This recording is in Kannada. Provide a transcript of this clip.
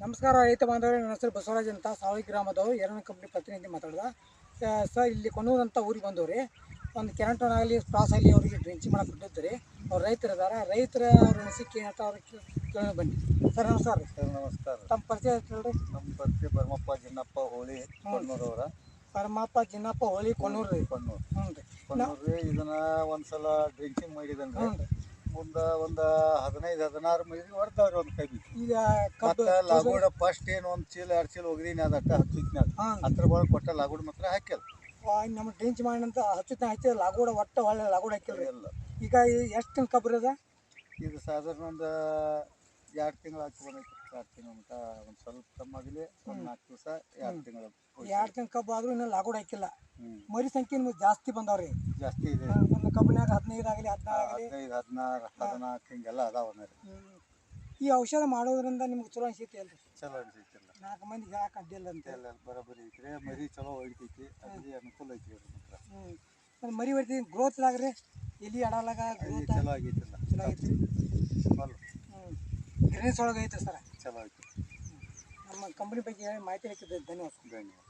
ನಮಸ್ಕಾರ ರೈತ ಬಾಂಧವರೇ, ನನ್ನ ಹೆಸರು ಬಸವರಾಜ್ ಅಂತ, ಸಾವಳಿ ಗ್ರಾಮದವರು, ಎರಡನೇ ಕಂಪ್ನಿ ಪ್ರತಿನಿಧಿ ಮಾತಾಡೋದ. ಸರ್, ಇಲ್ಲಿ ಕೊಣ್ಣೂರು ಅಂತ ಊರಿಗೆ ಬಂದವ್ರಿ. ಒಂದು ಕೆರಂಟೋನ್ ಆಗಲಿ ಕ್ರಾಸ್ ಆಗಲಿ ಅವರಿಗೆ ಡ್ರಿಂಚಿಂಗ್ ಮಾಡಕ್ಕೆ ಬಿಟ್ಟಿರ್ತಾರೆ. ಅವ್ರು ರೈತರು ಇದ್ದಾರೆ. ರೈತರ ಅವ್ರ ಅನಿಸಿಕೆ ಅಂತ ಅವ್ರಿಗೆ ಕೇಳಿ ಬನ್ನಿ. ಸರ್ ನಮಸ್ಕಾರ. ಸರ್ ನಮಸ್ಕಾರ. ತಮ್ಮ ಪರಿಚಯ ಹೇಳ್ರಿ. ನಮ್ಮ ಪರಿಚಯ ಭರಮಪ್ಪ ಜಿನ್ನಪ್ಪ ಹೋಳಿ ಕೊಣ್ಣೂರವರ. ಭರಮಪ್ಪ ಜಿನ್ನಪ್ಪ ಹೋಳಿ ಕೊಣ್ಣೂರು ರೀ. ಕೊಣ್ಣೂರು. ಹ್ಞೂ ರೀ. ಕೊಣ್ಣೂರು ರೀ. ಇದನ್ನ ಒಂದ್ಸಲ ಡ್ರಿಂಚಿಂಗ್ ಮಾಡಿದಂಗೆ ಹ್ಞೂ ರೀ. ಮುಂದೆ ಒಂದು 15-16 ಮೈಲಿ ಹೊಡ್ತಾವ್ರಿ ಒಂದು ಕೈ ಬಿಟ್ಟು. ಈಗ ಮತ್ತೆ ಲಾಗೋಡ ಫಸ್ಟ್ ಏನು ಒಂದು ಚೀಲ 2 ಚೀಲ ಹೋಗಿದೀನಿ ಅದಟ್ಟ ಹಚ್ಚಿದ್ನಾಗ ಹತ್ರ ಒಳಗೆ ಕೊಟ್ಟ ಲಾಗೋಡ್ ಮಾತ್ರ ಹಾಕ್ಯಲ್ಲ. ನಮ್ಮ ಡ್ರಿಂಚ್ ಮಾಡಿನಂತ ಹಚ್ಚಿದ ಲಾಗೋಡ ಒಟ್ಟು ಒಳ್ಳೆ ಲಾಗೋಡ ಹಾಕಿಲ್ಲ ಎಲ್ಲ. ಈಗ ಎಷ್ಟು ತಿಂಗಳು ಕಬ್ಬು ಇರೋದ? ಇದು ಸಾಧಾರಣ ಒಂದು 2 ತಿಂಗಳು ಹಾಕಿ ಬಂದೈತಿ. 2 ತಿಂಗಳು ಮಟ್ಟ ಒಂದು ಸ್ವಲ್ಪ ಕಮ್ಮಿ ಆಗಲಿ, ಒಂದು 4 ದಿವಸ 2 ತಿಂಗಳು. 2 ತಿಂಗಳು ಕಬ್ಬು ಆದ್ರೂ ಇನ್ನೂ ಲಾಗೋಡ ಹಾಕಿಲ್ಲ. ಮರಿ ಸಂಖ್ಯೆ ನಿಮ್ಗೆ ಜಾಸ್ತಿ ಬಂದವ್ರಿ. ಜಾಸ್ತಿ ಇದೆ. ಒಂದು ಕಬ್ಬಿನಾಗ 15 ಆಗಲಿ 16 ಆಗಲಿ 15, 16, 14 ಹಿಂಗೆಲ್ಲ ಅದಾವ. ಈ ಔಷಧ ಮಾಡೋದ್ರಿಂದ ನಿಮ್ಗೆ ಚಲೋ ಅನ್ಸೈತಿ ಅಲ್ರಿ? ಚಲೋ ಅನ್ಸೈತಿಲ್ಲ. 4 ಮಂದಿಗೆ ಹೇಳಕ್ಕೆ ಅಡ್ಡಿಲ್ಲ ಅಂತ ಎಲ್ಲ ಬರೋಬ್ಬರಿ ಐತ್ರಿ. ಮರಿ ಚಲೋ ಹೊಡಿತೈತಿ, ಅಗದಿ ಅನುಕೂಲ ಐತಿ. ಅದು ಮರಿ ಹೊಡಿತೀವಿ ಗ್ರೋತ್ಲಾಗ್ರಿ, ಎಲಿ ಅಡಲಾಗ ಗ್ರೋತ್ ಚಲೋ ಆಗೈತಿಲ್ಲ. ಚಲೋ ಐತಿ. ಗಿರ್ನಿಸ್ ಒಳಗೆ ಐತೆ ಸರ್. ಚಲೋ ಐತಿ. ನಮ್ಮ ಕಂಪ್ನಿ ಬಗ್ಗೆ ಹೇಳಿ ಮಾಹಿತಿ ಹಾಕಿದ್ದೆ. ಧನ್ಯವಾದ.